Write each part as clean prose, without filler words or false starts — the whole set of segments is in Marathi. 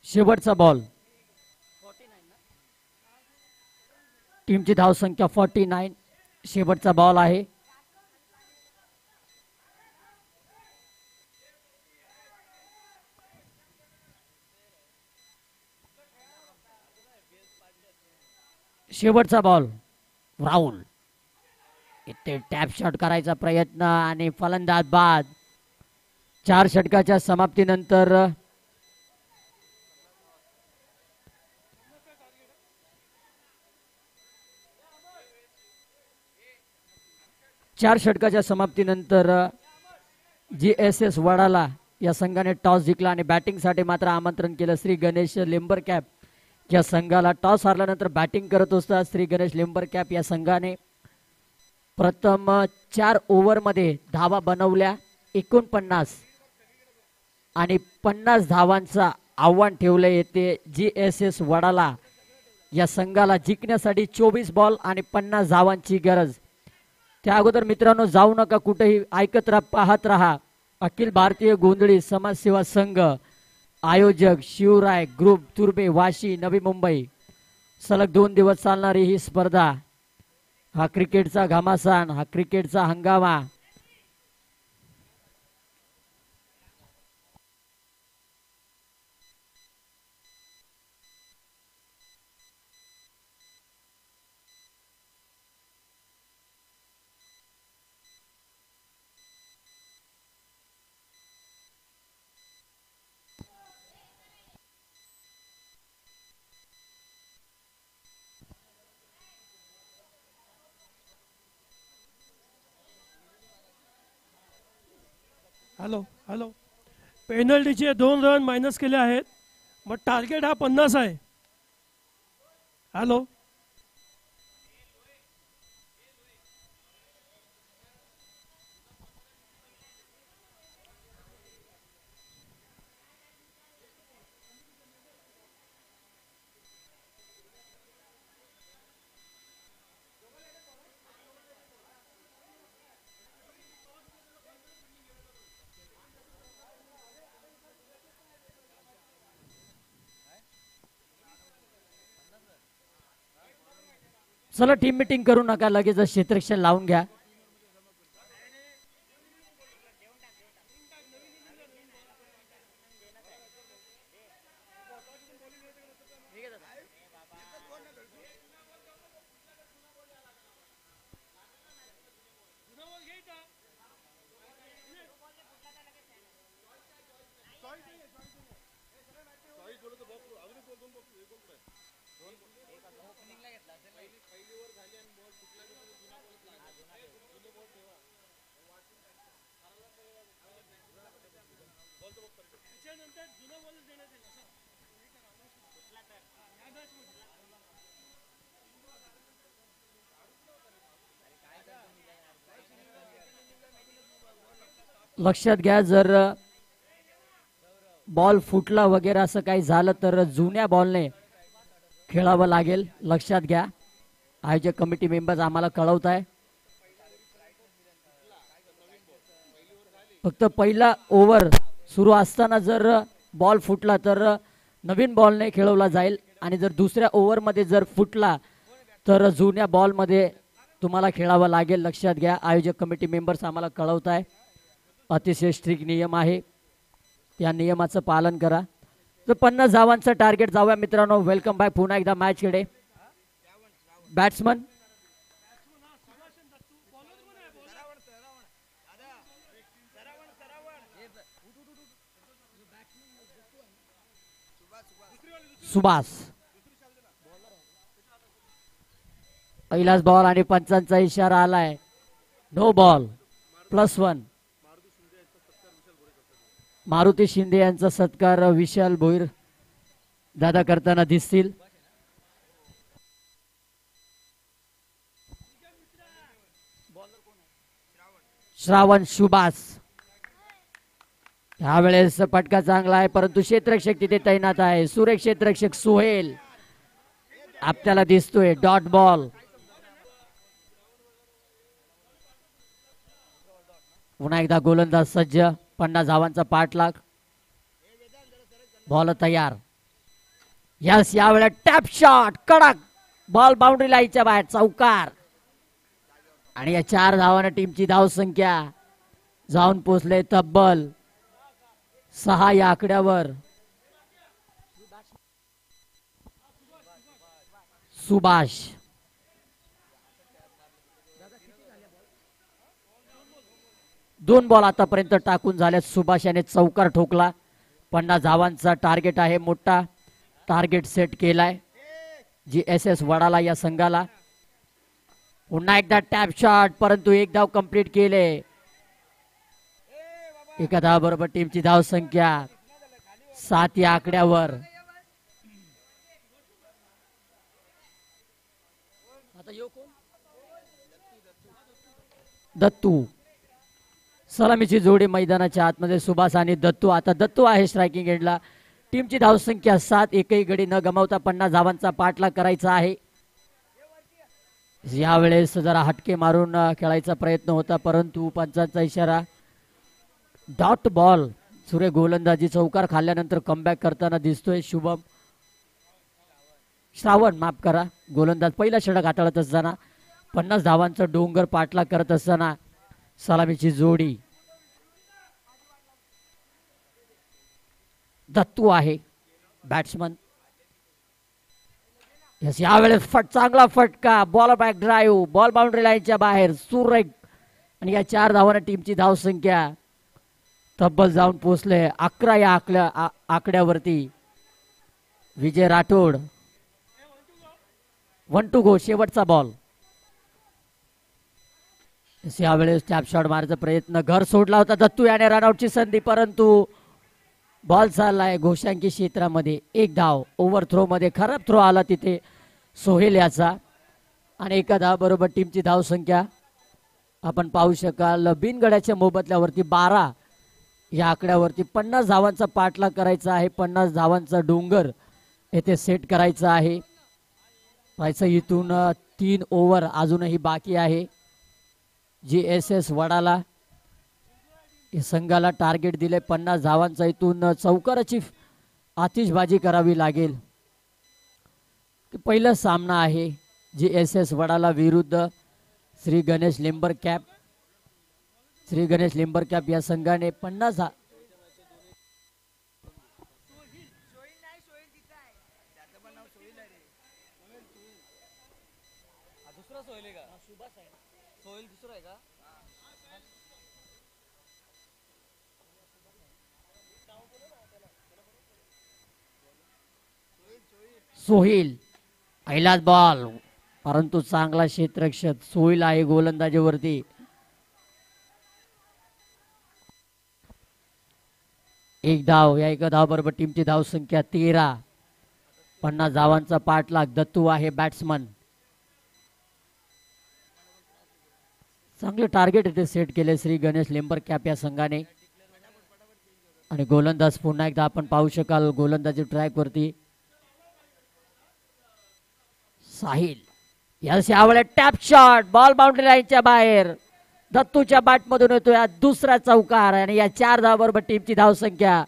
शेवटचा बॉल. टीमची धावसंख्या 49. शेवटचा बॉल आहे. शेवटचा बॉल. राहुल इथे टॅप शॉट करायचा प्रयत्न आणि फलंदाज बाद. 4 षटकाच्या समाप्तीनंतर 4 षटकाच्या समाप्तीनंतर GSS वडाला या संघाने टॉस जिंकला आणि बॅटिंगसाठी मात्र आमंत्रण केलं. श्री गणेश लिंबरकॅप या संघाला टॉस हारल्यानंतर बॅटिंग करत असतात. श्री गणेश लिंबरकॅप या संघाने प्रथम 4 ओव्हरमध्ये धावा बनवल्या 49 आणि 50 धावांचा आव्हान ठेवले. येते GSS वडाला या संघाला जिंकण्यासाठी 24 बॉल आणि 50 धावांची गरज. त्या अगोदर मित्रांनो जाऊ नका कुठेही, ऐकत राहा, पाहत राहा. अखिल भारतीय गोंधळी समाजसेवा संघ आयोजक शिवराय ग्रुप तुर्बे वाशी नवी मुंबई. सलग 2 दिवस चालणारी ही स्पर्धा. हा क्रिकेटचा घमासान, हा क्रिकेटचा हंगामा. Hello hello. पेनल्टीचे 2 रन मायनस केले आहेत. मग टार्गेट हा 50 आहे. हॅलो. चला टीम मीटिंग करू नका, लगेच क्षेत्ररक्षण लावून घ्या. लक्षात घ्या, जर बॉल फुटला वगैरे असं काही झालं तर जुन्या बॉलने खेळावं लागेल. लक्षात घ्या, आयोजक कमिटी मेंबर्स आम्हाला कळवत आहे. फक्त पहिला ओव्हर सुरू असताना जर बॉल फुटला तर नवीन बॉलने खेळवला जाईल आणि जर दुसऱ्या ओव्हरमध्ये जर फुटला तर जुन्या बॉलमध्ये तुम्हाला खेळावं लागेल. लक्षात घ्या, आयोजक कमिटी मेंबर्स आम्हाला कळवत आहे. अतिशय स्ट्रिक्ट नियम आहे, या नियमाचं पालन करा. तर 50 धावांचं टार्गेट जाऊया मित्रांनो. वेलकम बॅक पुन्हा एकदा मॅचकडे. बॅट्समन सुभाष. पहिलाच बॉल आणि पंचांचा इशारा आलाय. No ball +1. मारुती शिंदे यांचा सत्कार विशाल भोईर दादा करताना दिसतील. श्रावण सुभाष. यावेळेस फटका चांगला आहे, परंतु क्षेत्ररक्षक तिथे तैनात आहे. सुरेख क्षेत्ररक्षक सोहेल आपल्याला दिसतोय. Dot ball. पुन्हा एकदा गोलंदाज सज्ज. 50 धावांचा पाठलाग. बॉल तयार. यस यावेळेला टॅप शॉट कडक बॉल बाउंड्री लाईनच्या बाहेर चौकार. आणि या 4 धावांना टीमची धाव संख्या जाऊन पोहोचले तब्बल 6 या आकड्यावर. सुभाष 2 बॉल आतापर्यंत टाकून झाले. सुभाष याने चौकार ठोकला. 50 धावांचा टार्गेट आहे. मोठा टार्गेट सेट केलाय GSS वडाला या संघाला. पुन्हा एकदा टॅप शॉट परंतु 1 धाव कंप्लीट केले. एका धावाबरोबर टीमची धाव संख्या 7 या आकड्यावर. दत्तू सलामीची जोडी मैदानाच्या आतमध्ये सुभाष आणि दत्तू. आता दत्तू आहे स्ट्रायकिंग एंडला. टीमची धाव संख्या 7. एकही गडी न गमावता 50 धावांचा पाठलाग करायचा आहे. यावेळेस जरा हटके मारून खेळायचा प्रयत्न होता परंतु पंचांचा इशारा. Dot ball. सूर्य गोलंदाजी चौकार खाल्ल्यानंतर कमबॅक करताना दिसतोय. शुभम श्रावण माफ करा गोलंदाज पहिला षटक हाताळत असताना 50 धावांचा डोंगर पाठलाग करत असताना सलामीची जोडी. दत्तू आहे बॅट्समन. यस यावेळेस चांगला फटका. Ball back drive ball boundary लाईनच्या बाहेर सुरेख. आणि या 4 धावांना टीमची धाव संख्या तब्बल जाऊन पोहोचले 11 या आकड्यावरती. विजय राठोड 1 to go शेवटचा बॉल. यावेळेस टॅप शॉट मारायचा प्रयत्न घर सोडला होता दत्तू याने. रनआउटची संधी परंतु बॉल चाललाय घोषांकी क्षेत्रामध्ये. 1 धाव. ओव्हर थ्रो मध्ये खराब थ्रो आला तिथे सोहेल याचा. आणि 1 धाव बरोबर टीमची धाव संख्या आपण पाहू शकाल बिनगड्याच्या मोबदल्यावरती 12 या आकड्यावरती. 50 धावांचा पाठलाग करायचा आहे. 50 धावांचा डोंगर येथे सेट करायचा आहे. पाहायचं इथून 3 ओव्हर अजूनही बाकी आहे. GSS वडाला या संघाला टार्गेट दिले 50 धावांचा. इथून चौकाराची आतिषबाजी करावी लागेल. पहिला सामना आहे GSS वडाला विरुद्ध श्री गणेश लिंबर कॅप. श्री गणेश लिंबर कॅप या संघाने 50 सोहिल पहिलाच बॉल परंतु चांगला क्षेत्ररक्षक सोहिल आहे गोलंदाजीवरती. एक धाव. या 1 धाव बरोबर टीमची धाव संख्या 13. 50 धावांचा पाठलाग. दत्तू आहे बॅट्समन. चांगले टार्गेट इथे सेट केले श्री गणेश लिंबर कॅप या संघाने. आणि गोलंदाज पुन्हा एकदा आपण पाहू शकाल गोलंदाजी ट्रॅक वरती साहिल. यावेळेला टॅप शॉट बॉल बाउंड्री लाईनच्या बाहेर. दत्तूच्या बॅटमधून येतो या दुसरा चौकार. आणि या 4 धाव बरोबर टीमची धाव संख्या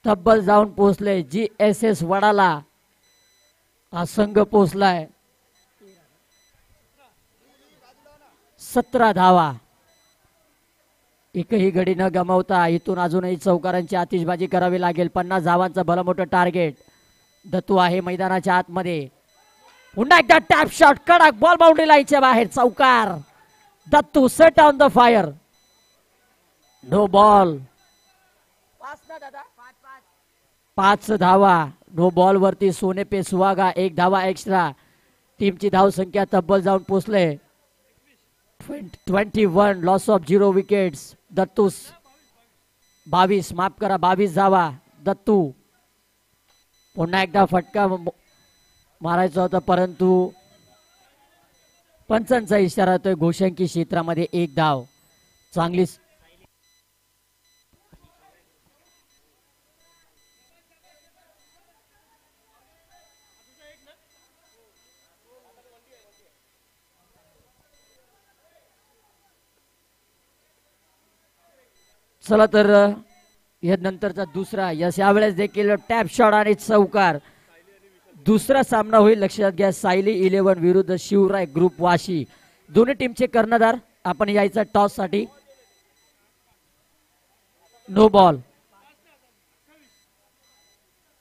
तब्बल जाऊन पोहोचले GSS वडाला. हा संघ पोहोचलाय 17 धावा. एकही गडी न गमावता इथून अजूनही चौकारांची आतिषबाजी करावी लागेल. 50 धावांचं भलं मोठं टार्गेट. दत्तू आहे मैदानाच्या आतमध्ये. पुन्हा एकदा टॅप शॉट कडक बॉल बाउंड्री लाईनच्या बाहेर चौकार. Dattu set on the fire. No ball. 5 धावा. नो बॉल वरती सोने पे सुहागा. 1 धावा एक्स्ट्रा. टीमची धाव संख्या तब्बल जाऊन पोहोचले 21. Loss of 0 wickets. दत्तू 22 माफ करा 22 धावा. दत्तू पुन्हा एकदा फटका मारायचा होता परंतु पंचांचा इशारा येतोय घोषांकी क्षेत्रामध्ये. 1 धाव. चांगली चला तर या नंतरचा दुसरा. यावेळेस देखील टॅप शॉट आणि चौकार. दुसरा सामना होईल. लक्षात घ्या, सायली 11 विरुद्ध शिवराय ग्रुप वाशी. दोन्ही टीमचे कर्णधार आपण यायचा टॉस साठी. No ball.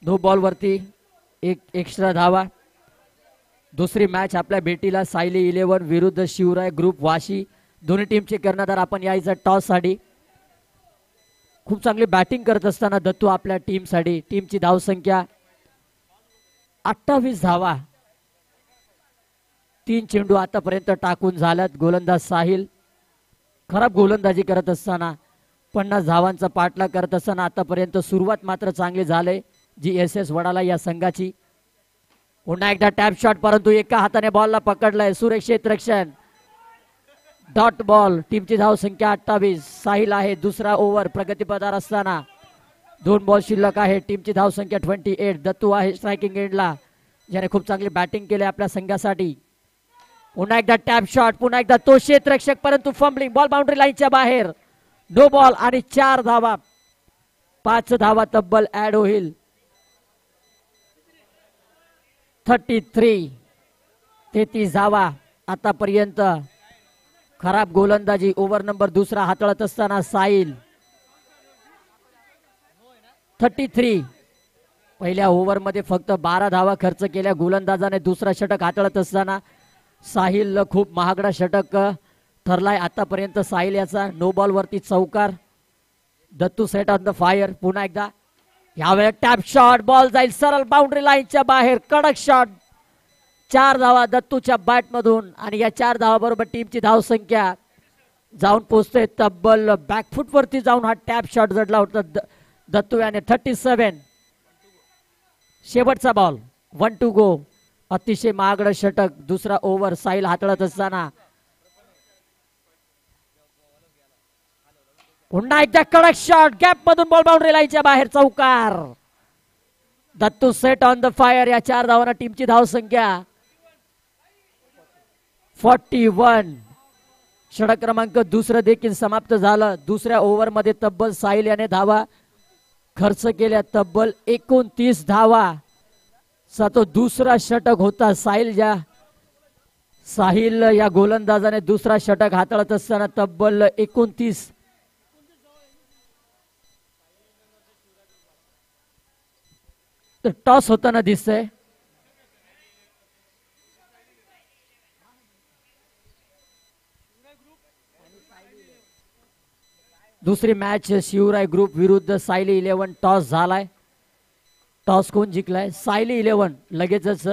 नो बॉल वरती एक एक्स्ट्रा धावा. दुसरी मॅच आपल्या भेटीला सायली 11 विरुद्ध शिवराय ग्रुप वाशी. दोन्ही टीमचे कर्णधार आपण यायचा टॉस साठी. खूप चांगली बॅटिंग करत असताना दत्तू आपल्या टीमसाठी. टीमची धावसंख्या 28 धावा. 3 चेंडू आतापर्यंत टाकून झाल्यात. गोलंदाज साहिल खराब गोलंदाजी करत असताना 50 धावांचा पाठलाग करत असताना आतापर्यंत सुरुवात मात्र चांगली झाले GSS वडाला या संघाची. पुन्हा एकदा टॅप शॉट, परंतु एका हाताने बॉलला पकडलाय. सुरक्षित रक्षण, डॉट बॉल. टीमची धावसंख्या 28. साहिल आहे दुसरा ओव्हर प्रगतीपथावर असताना. 2 बॉल शिल्लक आहे. टीमची धावसंख्या 28. दत्तू आहे स्ट्रायकिंग एंडला, ज्याने खूप चांगली बॅटिंग केली आपल्या संघासाठी. पुन्हा एकदा टॅप शॉट, पुन्हा एकदा तो क्षेत्ररक्षक, परंतु फंबलिंग. बॉल बाउंड्री लाईनच्या बाहेर. नो बॉल आणि 4 धावा. 5 धावा तब्बल ऍड होईल. 33 धावा आतापर्यंत. खराब गोलंदाजी ओव्हर नंबर दुसरा हाताळत असताना साहिल. 33. पहिल्या ओव्हर मध्ये फक्त 12 धावा खर्च केल्या गोलंदाजाने दुसरा षटक हाताळत असताना. साहिल खूप महागडा षटक ठरलाय आतापर्यंत साहिल याचा. नो बॉल वरती चौकार. Dattu set on the fire. पुन्हा एकदा यावेळेस टॅप शॉट, बॉल जाईल सरळ बाउंड्री लाईनच्या बाहेर. कडक शॉट. 4 धावा दत्तूच्या बॅट मधून आणि या 4 धावा बरोबर टीमची धावसंख्या जाऊन पोहोचते तब्बल. बॅकफुट वरती जाऊन हा टॅप शॉट जडला होता दत्तू याने. 37. शेवटचा बॉल. 1 to go. अतिशय महागड षटक दुसरा ओव्हर साहिल हाताळत असताना. पुन्हा एकदा कडक शॉट, गॅप मधून बॉल बाउंड्री लाईनच्या बाहेर. चौकार. Dattu set on the fire. या 4 धावांना टीमची धावसंख्या 41. षटक क्रमांक दुसरं देखील समाप्त झालं. दुसऱ्या ओव्हर मध्ये तब्बल साहिल याने धावा खर्च केल्या. तब्बल 29 धावा. तो दुसरा षटक होता साहिल या गोलंदाजाने दुसरा षटक हाताळत असताना. तब्बल 29. टॉस होताना दिसतंय. दुसरी मॅच शिवराय ग्रुप विरुद्ध सायली 11. टॉस झालाय. टॉस कोण जिंकलाय? सायली 11. लगेचच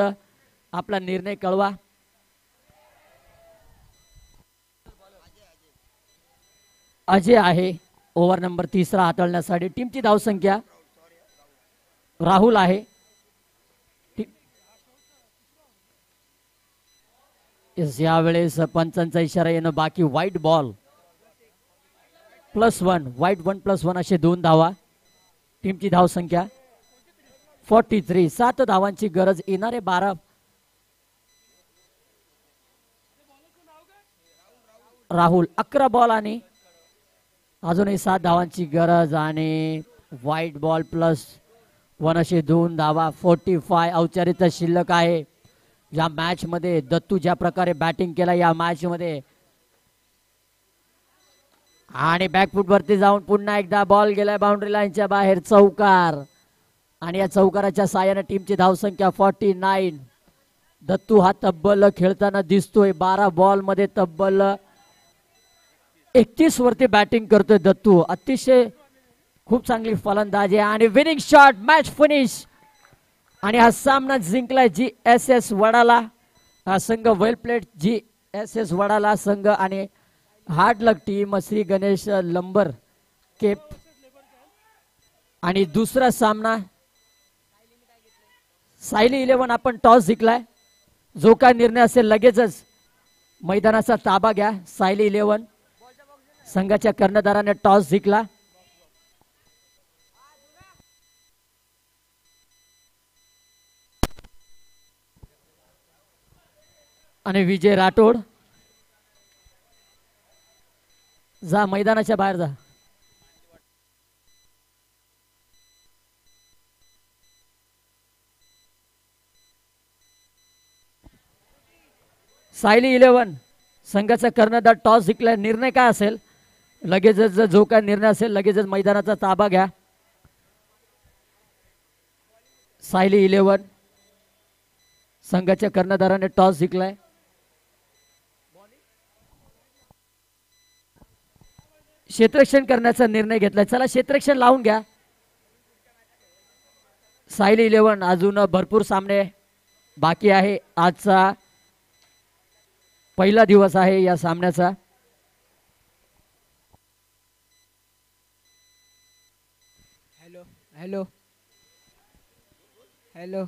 आपला निर्णय कळवा. अजय आहे ओव्हर नंबर 3 हाताळण्यासाठी. टीमची धावसंख्या राहुल आहे. यावेळेस पंचांचा इशारा येणं बाकी. White ball +1. व्हाईट 1 +1 असे 2 धावा. टीमची धावसंख्या 43. 7 धावांची गरज. येणारे 12. राहुल 11 बॉल आणि अजूनही 7 धावांची गरज आणि व्हाईट बॉल +1 असे 2 धावा. 45 औपचारिकता शिल्लक आहे या मॅच मध्ये. दत्तू ज्या प्रकारे बॅटिंग केला या मॅच मध्ये आणि बॅकफुट वरती जाऊन पुन्हा एकदा बॉल गेलाय बाउंड्री लाईनच्या बाहेर. चौकार आणि या चौकाराच्या साहाय्याने टीमची धावसंख्या 49. दत्तू हा तब्बल खेळताना दिसतोय. 12 बॉल मध्ये तब्बल 31 वरती बॅटिंग करतोय दत्तू. अतिशय खूप चांगली फलंदाजी आणि विनिंग शॉट. मॅच फिनिश आणि हा सामना जिंकलाय GSS वडाला हा संघ. वेल प्लेट GSS वडाला संघ आणि hard luck team Shri Ganesh लंबर केप. आणि दुसरा सामना सायली 11. आपण टॉस जिंकलाय. जो काय निर्णय असेल लगेचच मैदानाचा ताबा घ्या. सायली 11 संघाच्या कर्णधाराने टॉस जिंकला. आणि विजय राठोड जा मैदानाच्या बाहेर जा. सायली 11 संघाचा कर्णधार टॉस जिंकला. निर्णय काय असेल? लगेचच जो काय निर्णय असेल लगेचच मैदानाचा ताबा घ्या. सायली 11 संघाच्या कर्णधाराने टॉस जिंकलाय. क्षेत्ररक्षण करण्याचा निर्णय घेतलाय. चला क्षेत्ररक्षण लावून घ्या. सायली 11 अजून भरपूर सामने बाकी आहे. आजचा पहिला दिवस आहे या सामन्याचा. हॅलो हॅलो हॅलो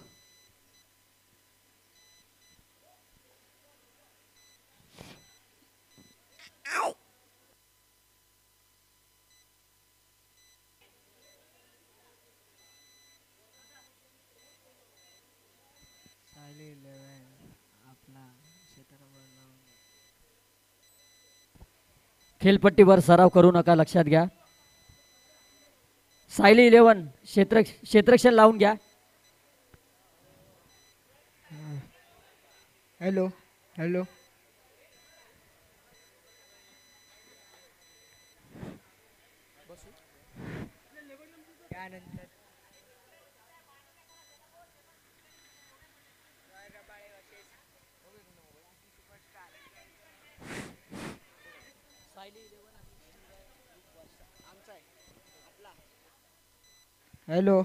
सायली 11 आपला क्षेत्रफळ लावून खेळपट्टीवर सराव करू नका, लक्षात घ्या. सायली 11 क्षेत्ररक्षण लावून घ्या. हॅलो हॅलो त्यानंतर हॅलो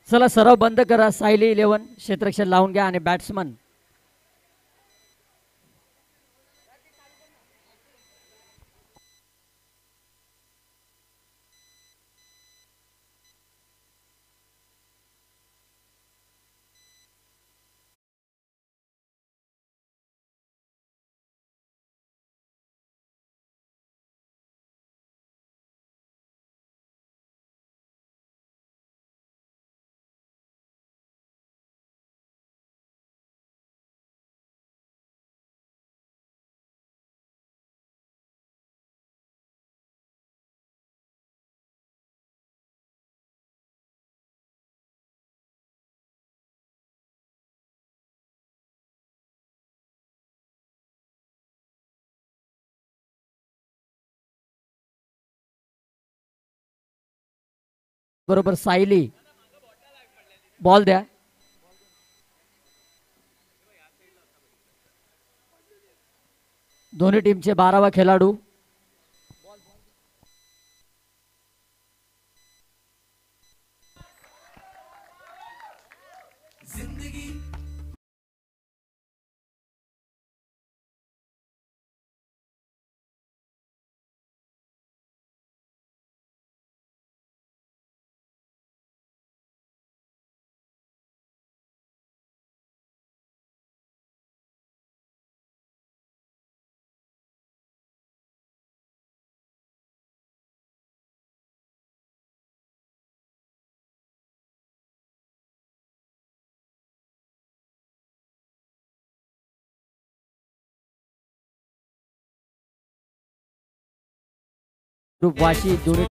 चला सराव बंद करा. सायली 11 क्षेत्ररक्षण लावून घ्या आणि बॅट्समन बरोबर. सायली बॉल द्या. दोन्ही टीमचे 12वा खेळाडू. ग्रुप वाशी दोन्ही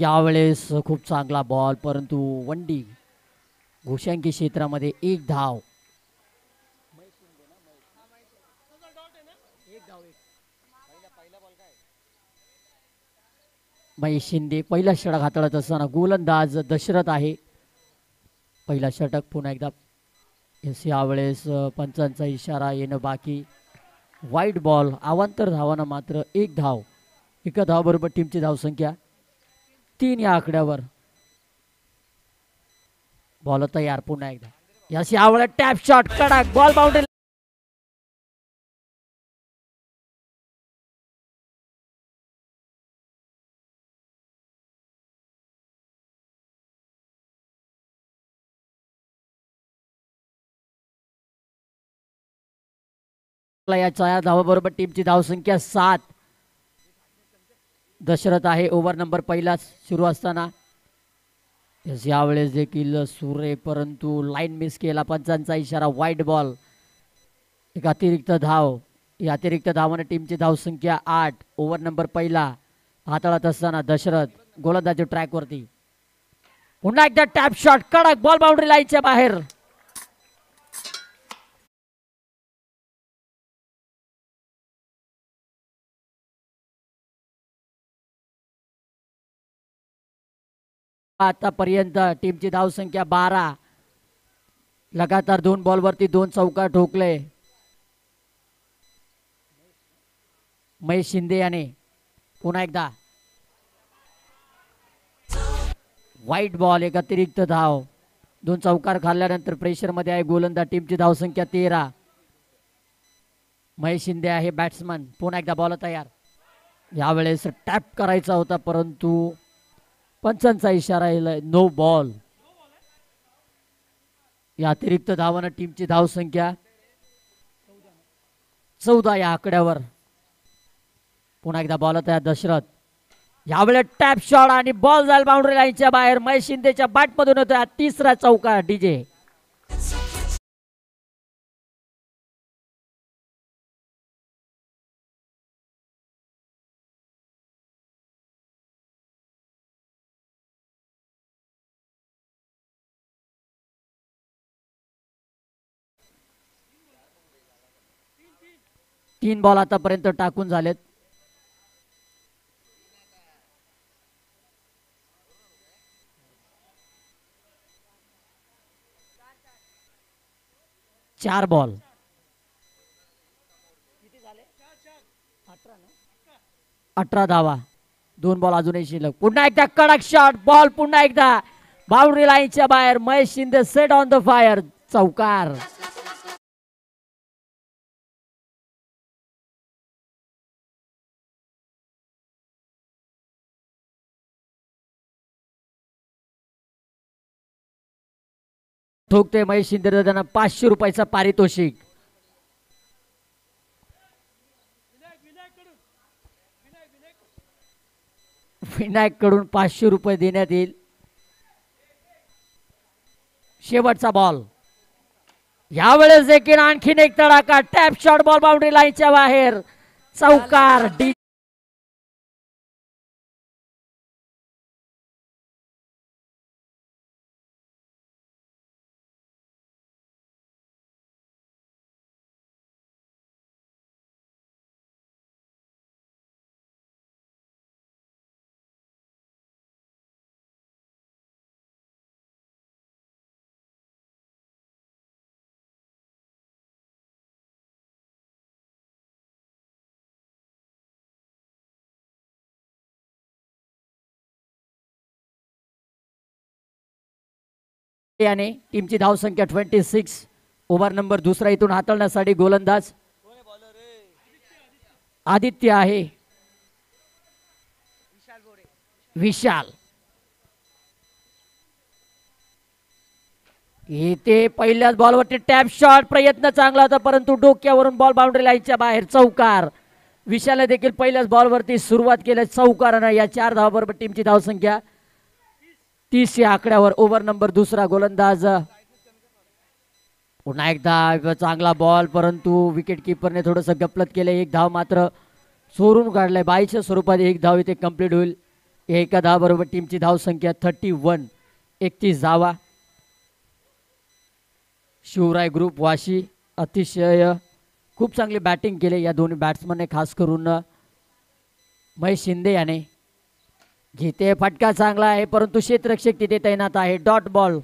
यावेळेस खूप चांगला बॉल, परंतु वंडी घोषांकी क्षेत्रामध्ये एक धाव. महेश शिंदे पहिला षटक हाताळत असताना गोलंदाज दशरथ आहे. पहिला षटक पुन्हा एकदा. यावेळेस पंचांचा इशारा येणं बाकी. वाईट बॉल, अवांतर धावांना मात्र एक धाव. एका धावाबरोबर टीमची धावसंख्या 3 या आकड्यावर. बॉल तयार पुन्हा एकदा. यावेळेस टॅप शॉट कडक बॉल बाउंड्री. या 4 धावाबरोबर टीमची धावसंख्या 7. दशरथ आहे ओव्हर नंबर पहिला सुरू असताना. यावेळेस देखील सुरे, परंतु लाईन मिस केला. पंचांचा इशारा वाईट बॉल. एक अतिरिक्त धाव. या अतिरिक्त धावाने टीमची धावसंख्या 8. ओव्हर नंबर पहिला हाताळत असताना दशरथ गोलंदाजी ट्रॅक वरती. पुन्हा एकदा टॅप शॉट कडक बॉल बाउंड्री लाईनच्या बाहेर. आतापर्यंत टीमची धावसंख्या 12. लगातार 2 बॉलवरती 2 चौकार ठोकले महेश शिंदे याने. पुन्हा एकदा वाईट बॉल, एक अतिरिक्त धाव. 2 चौकार खाल्ल्यानंतर प्रेशर मध्ये आहे गोलंदाज. टीमची धावसंख्या 13. महेश शिंदे आहे बॅट्समन. पुन्हा एकदा बॉल तयार. यावेळेस टॅप करायचा होता, परंतु पंचांचा इशारा येईल नो बॉल. या अतिरिक्त धावानं टीमची धावसंख्या 14 या आकड्यावर. पुन्हा एकदा बॉल तयार दशरथ. यावेळेस टॅप शॉट आणि बॉल जाईल बाउंड्री लाईनच्या बाहेर. महेश शिंदेच्या बॅट मधून होता 3रा चौकार. डीजे 3 बॉल आतापर्यंत टाकून झालेत. चार बॉल 18 धावा. 2 बॉल अजूनही शिल्लक. पुन्हा एकदा कडक शॉट बॉल. पुन्हा एकदा बाउंड्री लाईनच्या बाहेर. Mahesh Shinde set on the fire. चौकार. ठोकते महेश शिंदे. त्यांना 500 रुपयाचा पारितोषिक. विनायक कडून 500 रुपये देण्यात येईल. शेवटचा बॉल. यावेळेस देखील आणखीन एक तडाखा. टॅप शॉट बॉल बाउंड्री लाईनच्या बाहेर. चौकार. याने टीमची धावसंख्या 26. ओव्हर नंबर दुसरा इथून हाताळण्यासाठी गोलंदाज आदित्य आहे. विशाल येथे पहिल्याच बॉलवरती टॅप शॉट. प्रयत्न चांगला होता, परंतु डोक्यावरून बॉल बाउंड्री लाईनच्या बाहेर. चौकार. विशालने देखील पहिल्याच बॉलवरती सुरुवात केली चौकारानं. या 4 धावाबरोबर टीमची धावसंख्या 30 या आकड्यावर. ओव्हर नंबर दुसरा गोलंदाज. पुन्हा एकदा चांगला बॉल, परंतु विकेट किपरने थोडंसं गपलत केलं. एक धाव मात्र चोरून काढलंय. 22च्या स्वरूपात एक धाव इथे कंप्लीट होईल. एका धाव बरोबर टीमची धावसंख्या 31. 31 धावा. शिवराय ग्रुप वाशी अतिशय खूप चांगली बॅटिंग केली या दोन्ही बॅट्समनने, खास करून महेश शिंदे याने. जिथे फटका चांगला आहे परंतु क्षेत्ररक्षक तिथे तैनात आहे. Dot ball.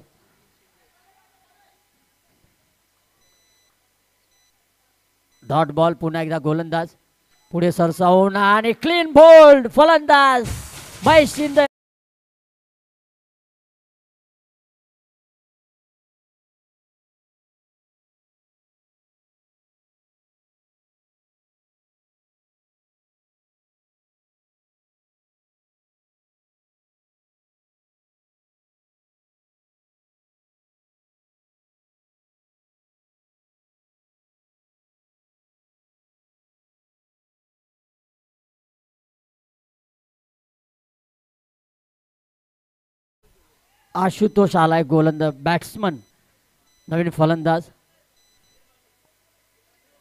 Dot ball. पुन्हा एकदा गोलंदाज पुढे सरसावून आणि क्लीन बोल्ड. फलंदाज महेश शिंदे. आशुतोष आलाय गोलंदाज, बॅट्समन. नवीन फलंदाज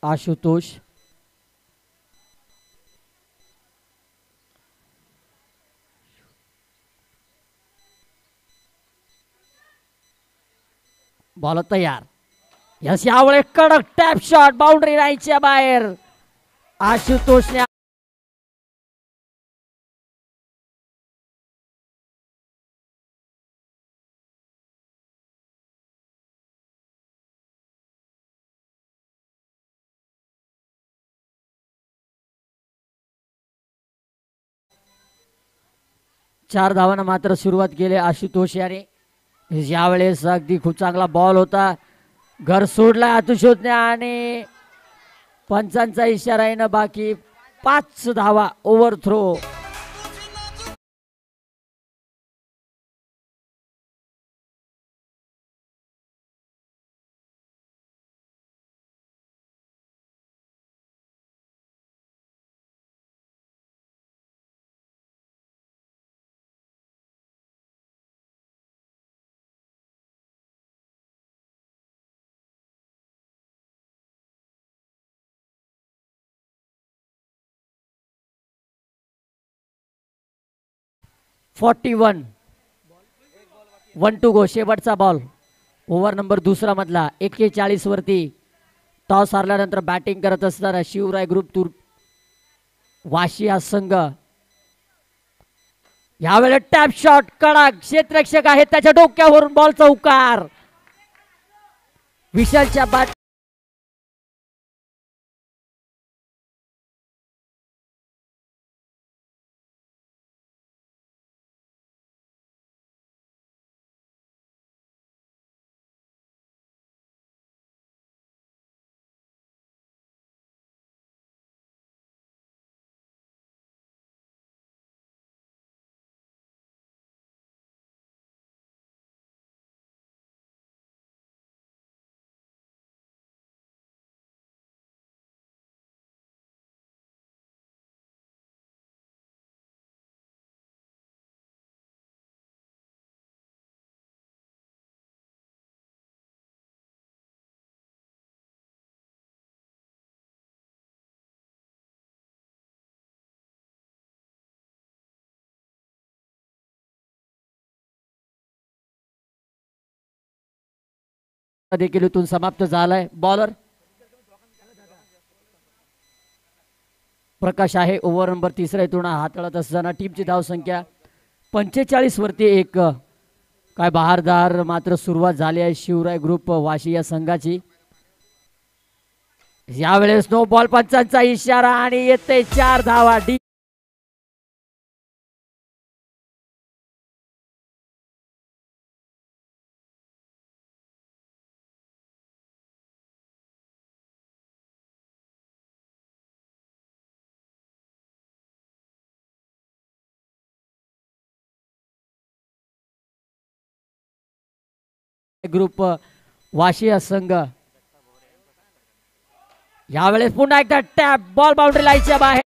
आशुतोष. बॉल तयार. यस यावेळे कडक टॅप शॉट बाउंड्री राईच्या बाहेर. आशुतोषने 4 धावांना मात्र सुरुवात केली आशुतोष याने. यावेळेस अगदी खूप चांगला बॉल होता, घर सोडला आतुषोतने आणि पंचांचा इशारा येणं बाकी. 5 धावा. Over throw. (41) 1 to go. शेवटचा बॉल ओव्हर नंबर दुसरा मधला. 41 वरती टॉस हारल्यानंतर बॅटिंग करत असताना शिवराय ग्रुप तूर वाशी हा संघ. यावेळेला टॅप शॉट कडक. क्षेत्ररक्षक आहे त्याच्या डोक्यावरून बॉल चौकार. विशालच्या बॅट देखील इथून समाप्त झालाय. बॉलर प्रकाश आहे. ओव्हर नंबर तिसरा इथून हाताळत असताना टीमची धावसंख्या 45 वरती 1. काय बहारदार मात्र सुरुवात झाली आहे शिवराय ग्रुप वाशी या संघाची. यावेळेस नो बॉल. पंचांचा इशारा आणि येते 4 धावा. ग्रुप वाशी हा संघ. यावेळेस पुन्हा एकदा टॅप. बॉल बाउंड्री लाईनच्या बाहेर.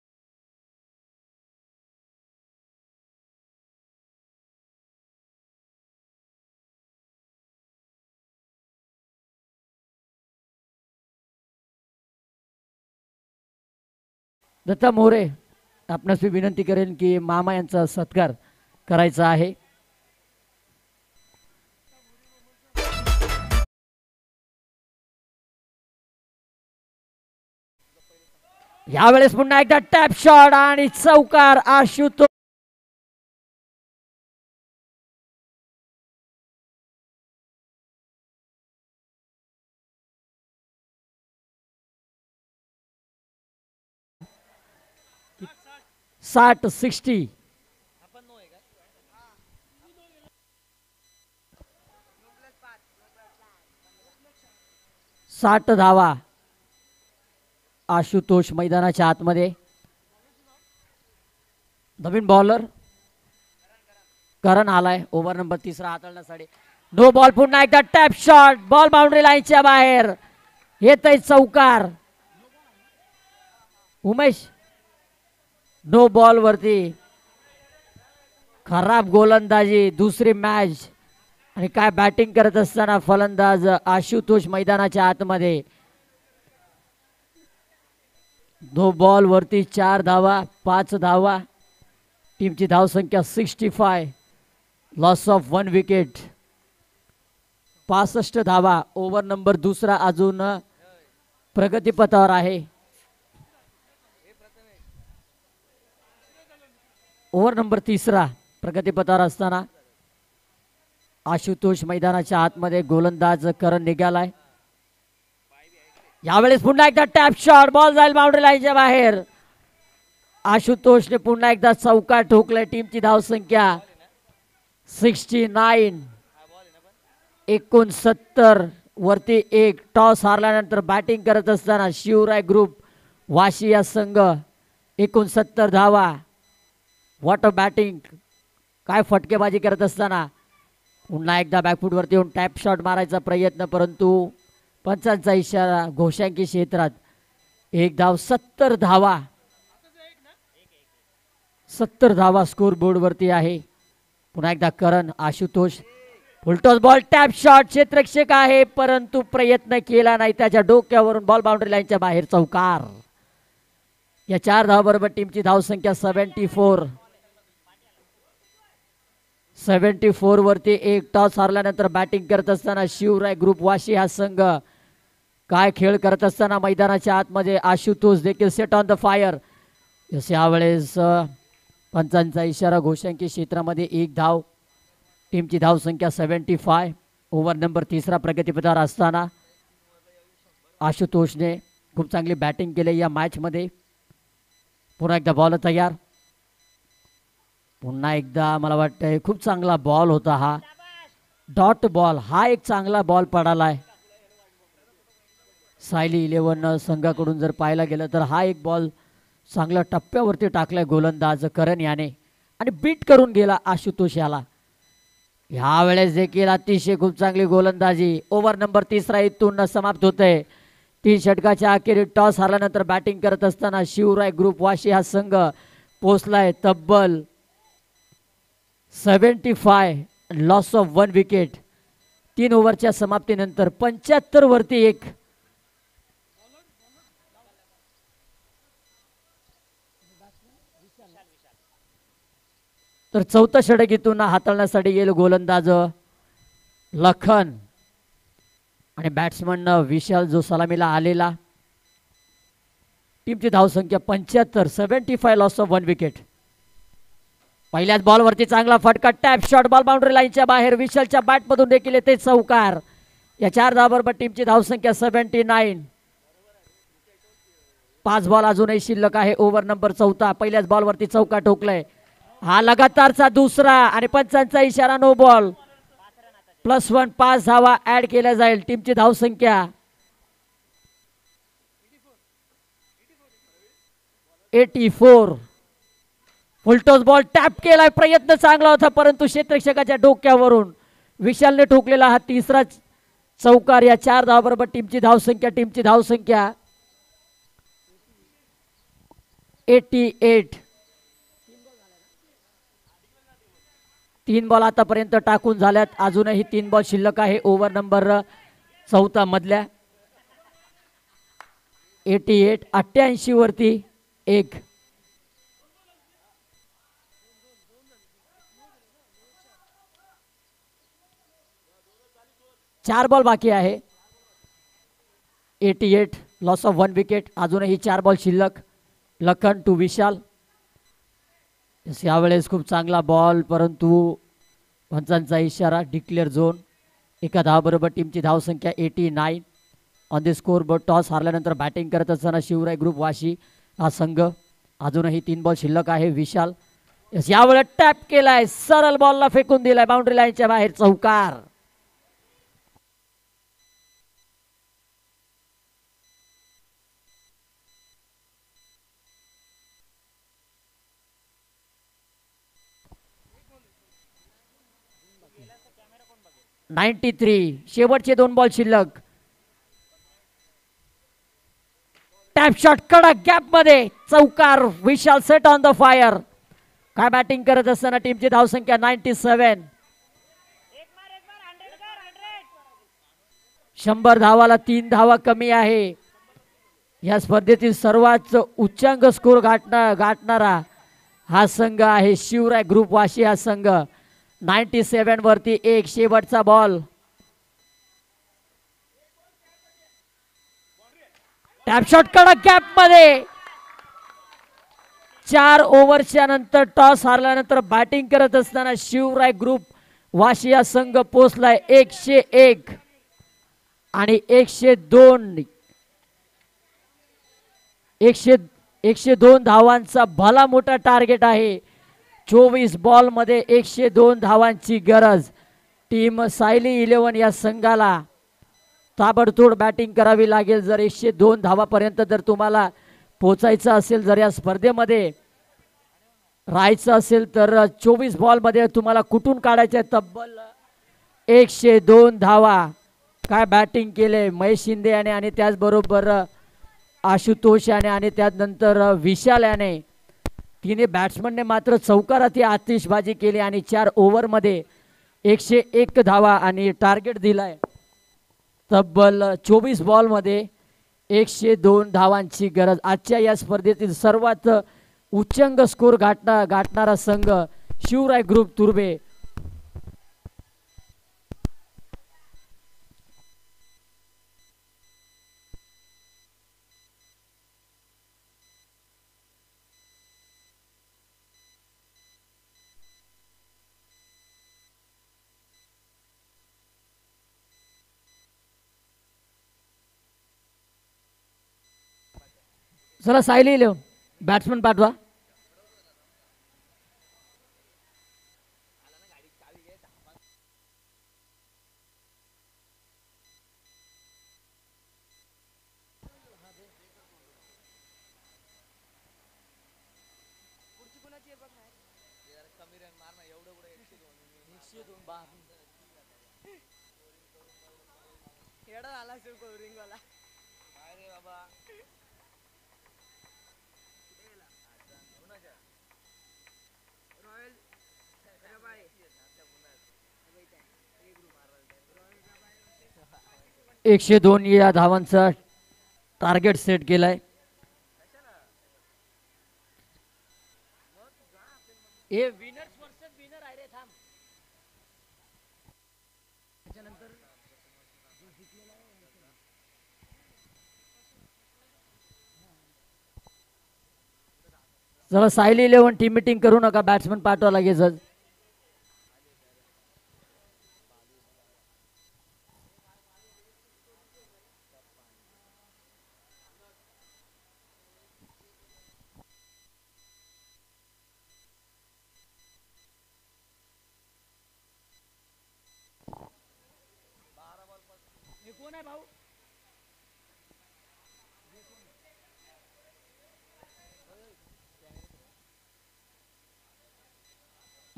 दत्ता मोरे आपणास मी विनंती करेन की मामा यांचा सत्कार करायचं आहे. यावेळेस पुन्हा एकदा टॅप शॉट आणि चौकार आशुतोष. साठ 60. 60 धावा. आशुतोष मैदानाच्या आतमध्ये. नवीन बॉलर करण आलाय ओव्हर नंबर 3 हाताळण्यासाठी. No ball. पुन्हा एकदा टॅप शॉट. बॉल बाउंड्री लाईनच्या बाहेर. येतय चौकार. उमेश नो बॉल वरती. खराब गोलंदाजी दुसरी मॅच. आणि काय बॅटिंग करत असताना फलंदाज आशुतोष मैदानाच्या आतमध्ये. नो बॉल वरती 4 धावा 5 धावा. टीमची धावसंख्या 65. Loss of 1 wicket. 65 धावा. ओव्हर नंबर 2 अजून प्रगतीपथावर आहे. ओव्हर नंबर 3 प्रगतीपथावर असताना आशुतोष मैदानाच्या आतमध्ये. गोलंदाज करण निघालाय. यावेळेस पुन्हा एकदा टॅप शॉट. बॉल जाईल बाउंड्री लाईनच्या बाहेर. आशुतोषने पुन्हा एकदा चौकार ठोकलाय. टीमची धावसंख्या 69. 69 वरती 1. टॉस हारल्यानंतर बॅटिंग करत असताना शिवराय ग्रुप वाशी या संघ. 69 धावा. What batting. काय फटकेबाजी करत असताना पुन्हा एकदा बॅकफूट वरती येऊन टॅप शॉट मारायचा प्रयत्न, परंतु पंचांचा इशारा. घोषांकी क्षेत्रात 1 धाव. 70 धावा. 70 धावा स्कोर बोर्ड वरती आहे. पुन्हा एकदा Karan. Ashutosh full toss ball. Tap shot. क्षेत्ररक्षक आहे परंतु प्रयत्न केला नाही. त्याच्या डोक्यावरून बॉल बाउंड्री लाईनच्या बाहेर. चौकार. या 4 धावाबरोबर टीमची धावसंख्या 74. 74 वरती 1. टॉस हारल्यानंतर बॅटिंग करत असताना शिवराय ग्रुप वाशी हा संघ. काय खेळ करत असताना मैदानाच्या आतमध्ये आशुतोष देखील सेट ऑन द फायर. यावेळेस पंचांचा इशारा. घोषांकी क्षेत्रामध्ये 1 धाव. टीमची धावसंख्या 75. ओव्हर नंबर 3 प्रगतीपथावर असताना आशुतोषने खूप चांगली बॅटिंग केली या मॅचमध्ये. पुन्हा एकदा बॉल तयार. पुन्हा एकदा मला वाटतंय खूप चांगला बॉल होता हा. Dot ball. हा एक चांगला बॉल पडालाय. सायली 11 संघाकडून जर पाहायला गेलं तर हा एक बॉल चांगल्या टप्प्यावरती टाकलाय गोलंदाज करण याने आणि बीट करून गेला आशुतोष याला. ह्यावेळेस देखील अतिशय खूप चांगली गोलंदाजी. ओव्हर नंबर 3 इथून समाप्त होते. 3 षटकाच्या अखेरीत टॉस हारल्यानंतर बॅटिंग करत असताना शिवराय ग्रुप वाशी हा संघ पोहोचलाय तब्बल 75. Loss of 1 wicket. 3 ओव्हरच्या समाप्तीनंतर 75 वरती 1. तर 4थं षटक इथून हाताळण्यासाठी येईल गोलंदाज लखन आणि बॅट्समन विशाल जो सलामीला आलेला. टीमची धावसंख्या 75. 75. Loss of 1 wicket. पहिल्याच बॉलवरती चांगला फटका. Tap shot. बॉल बाउंड्री लाईनच्या बाहेर. विशालच्या बॅटमधून देखील येते चौकार. या 4 धावाबरोबर टीमची धावसंख्या 79. 5 बॉल अजूनही शिल्लक आहे. Over number 4. पहिल्याच बॉलवरती चौका ठोकलाय. हा लगातारचा दुसरा आणि पंचांचा इशारा. No ball. +1. 5 धावा ऍड केल्या जाईल. टीमची धावसंख्या 84. Full toss ball. टॅप केलाय. प्रयत्न चांगला होता परंतु क्षेत्ररक्षकाच्या डोक्यावरून विशालने ठोकलेला हा 3रा चौकार. या 4 धावाबरोबर टीमची धावसंख्या 88. 3 बॉल आतापर्यंत टाकून झाल्यात. अजूनही 3 बॉल शिल्लक आहे. ओव्हर नंबर 4 मधल्या 88. 88 वरती 1. 4 बॉल बाकी आहे. 88 लॉस ऑफ 1 विकेट. अजूनही 4 बॉल शिल्लक. लखन टू विशाल. यावेळेस खूप चांगला बॉल, परंतु पंचांचा इशारा. Declare zone. एका धावाबरोबर टीमची धावसंख्या 89 on the score board. Toss हारल्यानंतर बॅटिंग करत असताना शिवराय ग्रुप वाशी हा संघ. अजूनही 3 बॉल शिल्लक आहे. विशाल यावेळेस टॅप केलाय, सरळ बॉलला फेकून दिलाय बाउंड्री लाईनच्या बाहेर. चौकार. शेवटचे 2 बॉल शिल्लक. टॅप शॉट कडक गॅप मध्ये. चौकार. विशाल सेट ऑन द फायर. काय बॅटिंग करत असताना टीमची धावसंख्या 97. 100 धावाला 3 धावा कमी आहे. या स्पर्धेतील सर्वात उच्चांक स्कोर गाठणारा हा संघ आहे शिवराय ग्रुप वाशी हा संघ. 97 वरती 1. शेवटचा बॉल. टॅप शॉट कडक गॅप मध्ये. 4 ओव्हरच्या नंतर टॉस हारल्यानंतर बॅटिंग करत असताना शिवराय ग्रुप वाशी हा संघ पोहोचलाय 101 आणि 102 धावांचा भला मोठा टार्गेट आहे. 24 बॉल मध्ये 102 धावांची गरज. टीम सायली 11 या संघाला ताबडतोड बॅटिंग करावी लागेल. जर 102 धावापर्यंत जर तुम्हाला पोचायचं असेल, जर या स्पर्धेमध्ये राहायचं असेल, तर 24 बॉल मध्ये तुम्हाला कुठून काढायचे तब्बल 102 धावा. काय बॅटिंग केले महेश शिंदे याने आणि त्याचबरोबर आशुतोष याने आणि त्यानंतर विशाल याने. तिने बॅट्समनने मात्र चौकारात आतिषबाजी केली आणि 4 ओव्हरमध्ये 101 धावा आणि टार्गेट दिलाय तब्बल 24 बॉल मध्ये 102 धावांची गरज. आजच्या या स्पर्धेतील सर्वात उच्चांक स्कोर गाठणारा संघ शिवराय ग्रुप तुर्बे. चला सायली लिहून बॅट्समन पाठवा. एकशे 2 या धावांचा टार्गेट सेट केलाय. हे विनर्स वर्सेस विनर आहे रे. थांब. चला सायली 11 टीम मीटिंग करू नका. बॅट्समन पाठवा लगेचच.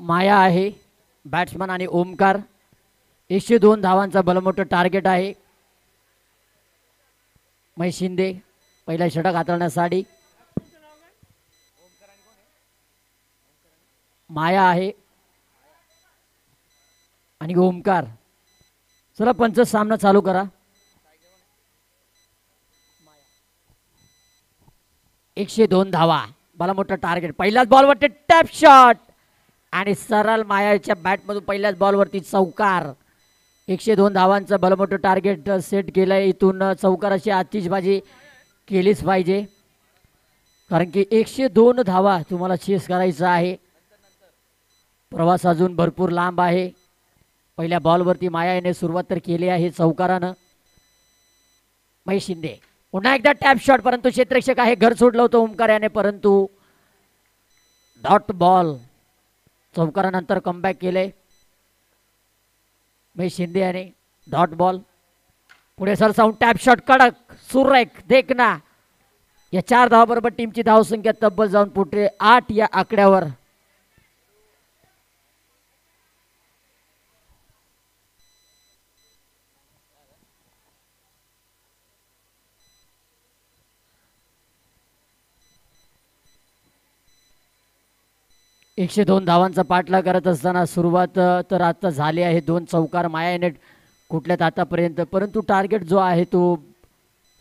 माया आहे बॅट्समन आणि ओमकार. 102 धावांचा भलमोठं टार्गेट आहे. महेश शिंदे पहिला षटक हाताळण्यासाठी. माया आहे आणि ओमकार. चला पंच सामना चालू करा. 102 धावा भला मोठा टार्गेट. पहिल्याच बॉलवरती टॅप शॉट आणि सरळ मायाच्या बॅट मधून पहिल्याच बॉलवरती चौकार. 102 धावांचं भलमोठं टार्गेट सेट केलंय. इथून चौकाराची आतिषबाजी केलीच पाहिजे, कारण की 102 धावा तुम्हाला चेस करायचा आहे. प्रवास अजून भरपूर लांब आहे. पहिल्या बॉलवरती माया याने सुरुवात तर केली आहे चौकारानं. महेश शिंदे पुन्हा एकदा टॅप शॉट, परंतु क्षेत्ररक्षक आहे, घर सोडलं होतं ओमकार याने, परंतु डॉट बॉल. चौकारानंतर कमबॅक केले महेश शिंदे याने. डॉट बॉल पुढे सरसावून टॅप शॉट कडक सुरेख देखना. या 4 धावाबरोबर टीमची धावसंख्या तब्बल जाऊन पुढे 8 या आकड्यावर. एकशे 2 धावांचा पाठलाग करत असताना सुरुवात तर आता झाली आहे. 2 चौकार माया याने कुठल्यात आतापर्यंत, परंतु टार्गेट जो आहे तो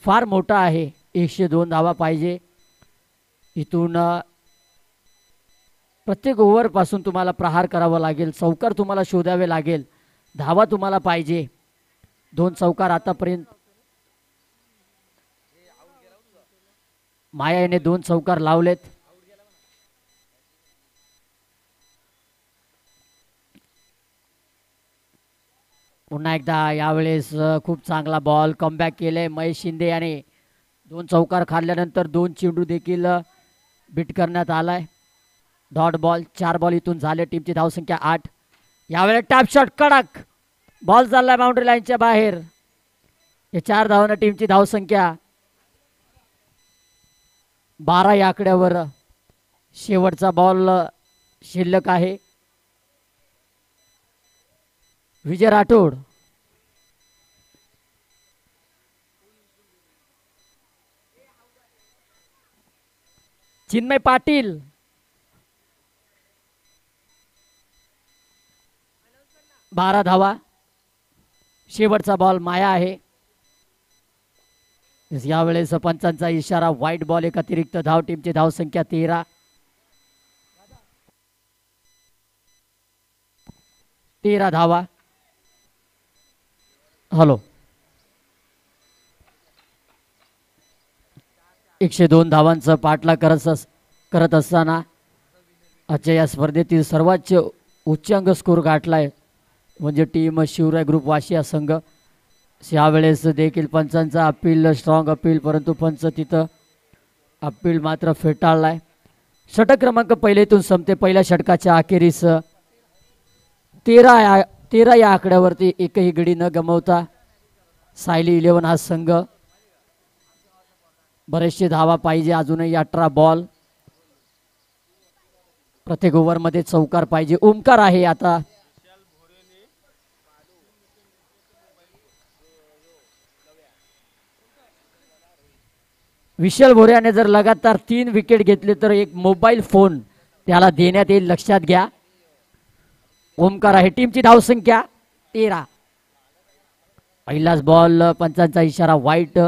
फार मोठा आहे. 102 धावा पाहिजे. इथून प्रत्येक ओव्हर पासून तुम्हाला प्रहार करावा लागेल, चौकार तुम्हाला शोधावे लागेल, धावा तुम्हाला पाहिजे. 2 चौकार आतापर्यंत माया याने 2 चौकार लावलेत. पुन्हा एकदा यावेळेस खूप चांगला बॉल कमबॅक केले महेश शिंदे याने. 2 चौकार खाल्ल्यानंतर 2 चेंडू देखील बीट करण्यात आलाय. Dot ball. 4 बॉल इथून झाले. टीमची धावसंख्या 8. यावेळेस टॅप शॉट कडक बॉल चाललाय बाउंड्री लाईनच्या बाहेर. या 4 धावांना टीमची धावसंख्या 12 या आकड्यावर. शेवटचा बॉल शिल्लक आहे. विजय राठोड चिन्मय पाटील बारा धावा. शेवटचा बॉल माया आहे. यावेळेस पंचांचा इशारा वाईट बॉल. एक अतिरिक्त धाव. टीमची धावसंख्या 13 धावा. हॅलो 102 धावांचं पाठलाग करत असताना आजच्या या स्पर्धेतील सर्वात उच्चांक स्कोर गाठलाय म्हणजे टीम शिवराय ग्रुप वाशिया संघ. यावेळेस देखील पंचांचा अपील, स्ट्रॉंग अपील, परंतु पंच तिथं अपील मात्र फेटाळलाय. षटक क्रमांक पहिलेतून संपते. पहिल्या षटकाच्या अखेरीस 13 या आकड्यावरती एकही गडी न गमावता सायली 11 हा संघ. बरेचसे धावा पाहिजे. अजूनही 18 बॉल. प्रत्येक ओव्हरमध्ये चौकार पाहिजे. ओमकार आहे आता. विशाल भोऱ्याने जर लगातार 3 विकेट घेतले तर एक मोबाईल फोन त्याला देण्यात येईल, लक्षात घ्या. ओमकार आहे. टीमची धावसंख्या 13. पहिलाच बॉल पंचांचा इशारा वाईट.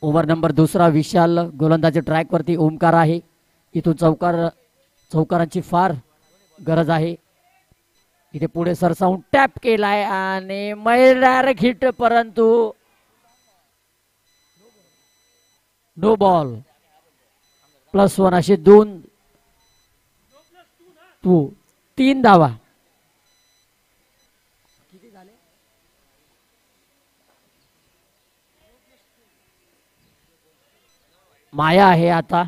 ओव्हर नंबर 2 विशाल गोलंदाजी ट्रॅक वरती. ओमकार आहे. इथून चौकारांची फार गरज आहे. इथे पुढे सरसावून टॅप केलाय आणि डायरेक्ट हिट, परंतु नो बॉल. +1 असे 3 धावा. माया आहे आता.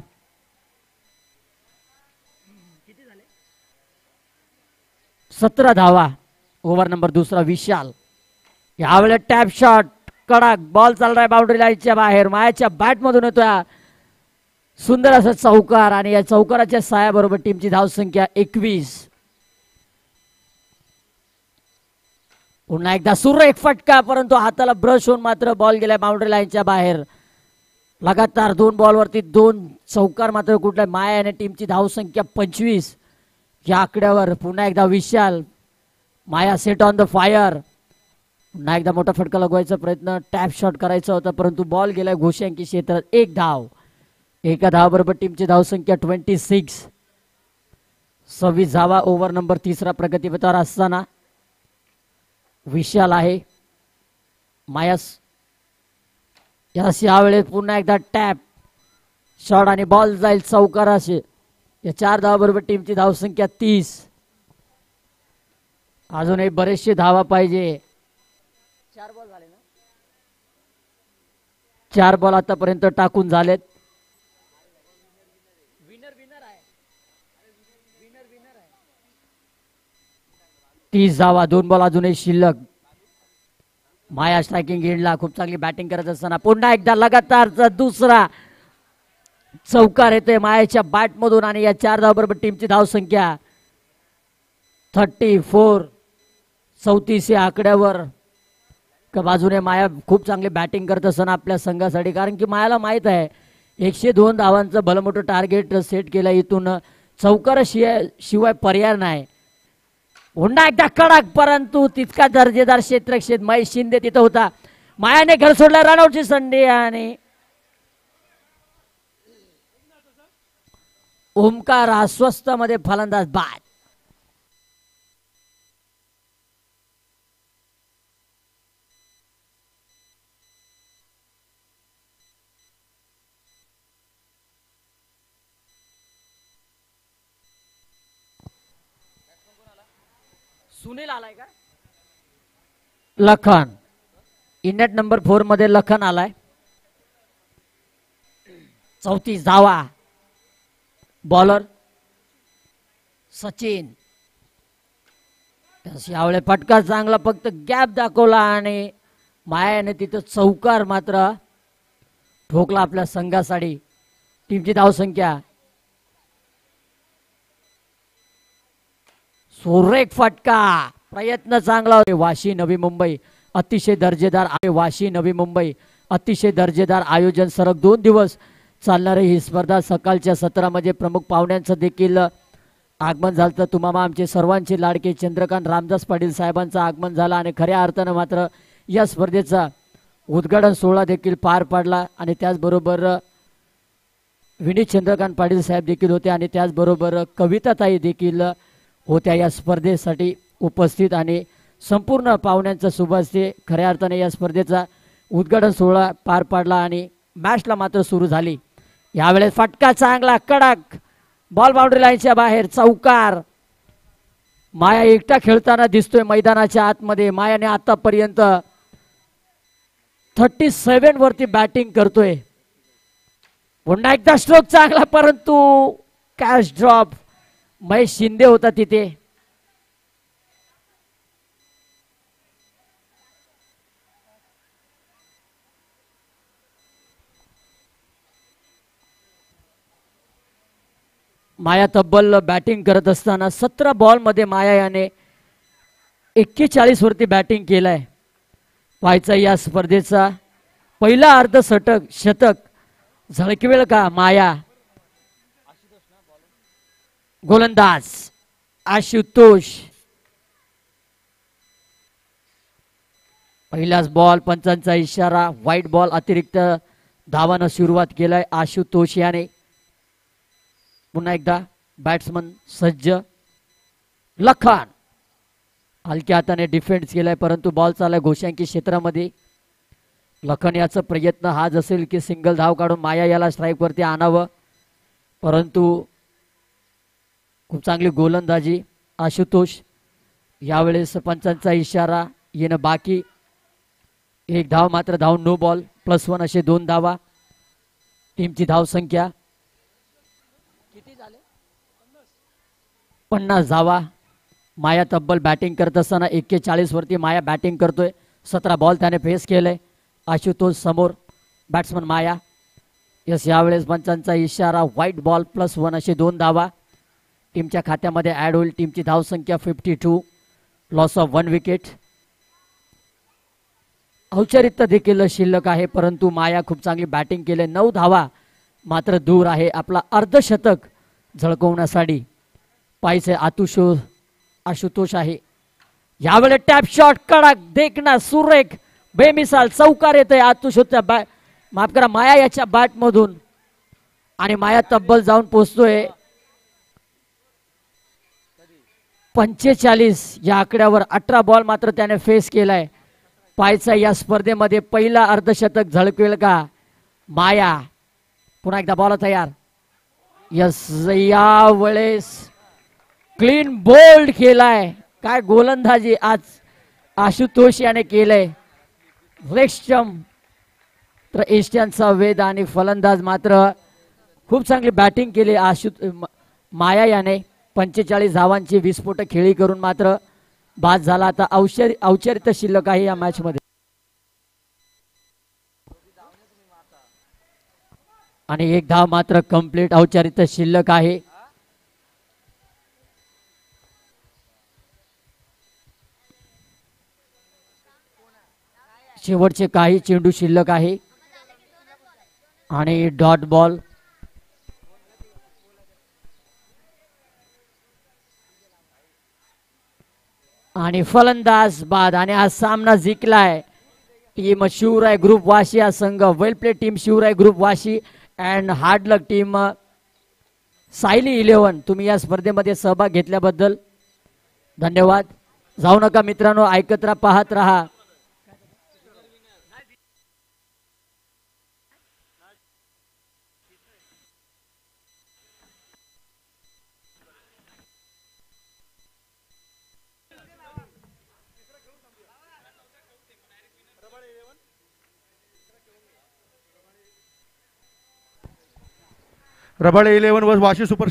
17 धावा. ओव्हर नंबर 2 विशाल. यावेळेस टॅप शॉट कडक बॉल चाललाय बाउंड्री लाईनच्या बाहेर. मायाच्या बॅट मधून येतोय सुंदर असा चौकार आणि या चौकाराच्या सायाबरोबर टीमची धावसंख्या 21. पुन्हा एकदा सुरेख फटका, परंतु हाताला ब्रश होऊन मात्र बॉल गेलाय बाउंड्री लाईनच्या बाहेर. लगातार 2 बॉलवरती 2 चौकार मात्र कुठल्या. माया याने टीमची धावसंख्या 25 या आकड्यावर. पुन्हा एकदा विशाल. माया सेट ऑन द फायर. पुन्हा एकदा मोठा फटका लगवायचा प्रयत्न. टॅप शॉट करायचा होता, परंतु बॉल गेलाय घोषांकी क्षेत्रात. 1 धाव. एका धावाबरोबर टीमची धावसंख्या 26. 26 धावा. ओव्हर नंबर 3 प्रगतीपथावर असताना विशाल आहे. मायास यावेळेस पुन्हा एकदा टॅप शॉट आणि बॉल जाईल चौकाराशी. या 4 धावाबरोबर टीमची धावसंख्या 30. अजूनही बरेचसे धावा पाहिजे. 4 बॉल झाले ना, 4 बॉल आतापर्यंत टाकून झालेत. 30 धावा, 2 बॉल अजूनही शिल्लक. माया स्ट्रायकिंग एंडला खूप चांगली बॅटिंग करत असताना पुन्हा एकदा लगातारचा दुसरा चौकार येतोय मायाच्या बॅट मधून आणि या 4 धावाबरोबर टीमची धावसंख्या 34. 34 या आकड्यावर का बाजूने माया खूप चांगली बॅटिंग करत असताना आपल्या संघासाठी, कारण की मायाला माहित आहे 102 धावांचं भलमोठं टार्गेट सेट केलं. इथून चौकार शिवाय पर्याय नाही. पुन्हा एकदा कडक, परंतु तितका दर्जेदार क्षेत्ररक्षक महेश शिंदे तिथं होता. मायाने घर सोडला, रनआउटची संधी आणि ओमकार अस्वस्थ मध्ये फलंदाज बाद. सुनील आलाय का? लखन इनेट नंबर 4 मध्ये लखन आलाय. 34 धावा. बॉलर सचिन. यावेळेस फटका चांगला, फक्त गॅप दाखवला आणि मायाने तिथं चौकार मात्र ठोकला आपल्या संघासाठी. टीमची धावसंख्या सुरेख फटका, प्रयत्न चांगला. वाशी नवी मुंबई अतिशय दर्जेदार आहे. वाशी नवी मुंबई अतिशय दर्जेदार आयोजन. सलग 2 दिवस चालणारी ही स्पर्धा. सकाळच्या सत्रामध्ये प्रमुख पाहुण्यांचं देखील आगमन झालं. तर तुम्हाला आमचे सर्वांचे लाडके चंद्रकांत रामदास पाटील साहेबांचं आगमन झालं आणि खऱ्या अर्थानं मात्र या स्पर्धेचा उद्घाटन सोहळा देखील पार पडला. आणि त्याचबरोबर विनीत चंद्रकांत पाटील साहेब देखील होते आणि त्याचबरोबर कविताताई देखील होत्या या स्पर्धेसाठी उपस्थित. आणि संपूर्ण पाहुण्यांचा शुभ हस्ते खऱ्या अर्थाने या स्पर्धेचा उद्घाटन सोहळा पार पडला आणि मॅचला मात्र सुरू झाली. यावेळेस फटका चांगला, कडक, बॉल बाउंड्री लाईनच्या बाहेर, चौकार. माया एकटा खेळताना दिसतोय मैदानाच्या आतमध्ये. मायाने आतापर्यंत 37 वरती बॅटिंग करतोय. पुन्हा एकदा स्ट्रोक चांगला, परंतु कॅच ड्रॉप. महेश शिंदे होता तिथे. माया तब्बल बॅटिंग करत असताना 17 बॉल मध्ये माया याने 41 वरती बॅटिंग केलंय. व्हायचा या स्पर्धेचा पहिला शतक झळकवेल का माया? गोलंदाज आशुतोष. पहिलाच बॉल, पंचांचा इशारा, व्हाईट बॉल. अतिरिक्त धावानं सुरुवात केलाय आशुतोष याने. पुन्हा एकदा बॅट्समन सज्ज. लखन हलक्या हाताने डिफेन्स केलाय, परंतु बॉल चाललाय घोषांकी क्षेत्रामध्ये. लखन याचा प्रयत्न हाच असेल की सिंगल धाव काढून माया याला स्ट्राईक वरती आणावं, परंतु खूप चांगली गोलंदाजी आशुतोष. यावेळेस पंचांचा इशारा येणं बाकी. 1 धाव मात्र धाव, नो बॉल, +1 असे 2 धावा. टीमची धाव संख्या किती झाले? 50 धावा. माया तब्बल बॅटिंग करत असताना 41 वरती माया बॅटिंग करतोय. 17 बॉल त्याने फेस केले. आशुतोष समोर, बॅट्समन माया. यस, यावेळेस पंचांचा इशारा, व्हाईट बॉल, +1 असे 2 धावा टीमच्या खात्यामध्ये ऍड होईल. टीमची धाव संख्या 52. Loss of 1 wicket. औपचारिकता देखील शिल्लक आहे, परंतु माया खूप चांगली बॅटिंग केले. 9 धावा मात्र दूर आहे आपला अर्धशतक झळकवण्यासाठी. पाहिजे आशुतोष आहे. यावेळेस टॅप शॉट, कडक, देखना, सुरेख, बेमिसाल चौकार येतोय आतुषच्या माफ करा माया याच्या बॅट मधून. आणि माया तब्बल जाऊन पोहोचतोय 45 या आकड्यावर 18 बॉल मात्र त्याने फेस केलाय. पाहायचा या स्पर्धेमध्ये पहिला अर्धशतक झळकवेल का माया. पुन्हा एकदा बॉल तयार. यस, यावेळेस क्लीन बोल्ड केलाय. काय गोलंदाजी आज आशुतोष याने केलंय. रेक्षम तर एशियनचा वेद आणि फलंदाज मात्र खूप चांगली बॅटिंग केली माया याने. 45 धावांची विस्फोटक खेळी करून मात्र बाद झाला. आता औचित्य शिल्लक आहे या मॅच मध्ये आणि एक धाव मात्र कंप्लीट औचित्य शिल्लक आहे. शेवटचे काही चेंडू शिल्लक आहे आणि डॉट बॉल. आणि फलंदाज बाद आणि हा सामना जिंकलाय टीम शिवराय ग्रुप वाशी हा संघ. Well play team Shivrai group Vashi and hard luck team Sayali 11. तुम्ही या स्पर्धेमध्ये सहभाग घेतल्याबद्दल धन्यवाद. जाऊ नका मित्रांनो, ऐकत राहा, पाहत राहा. रबाळे 11 व वाशी सुपर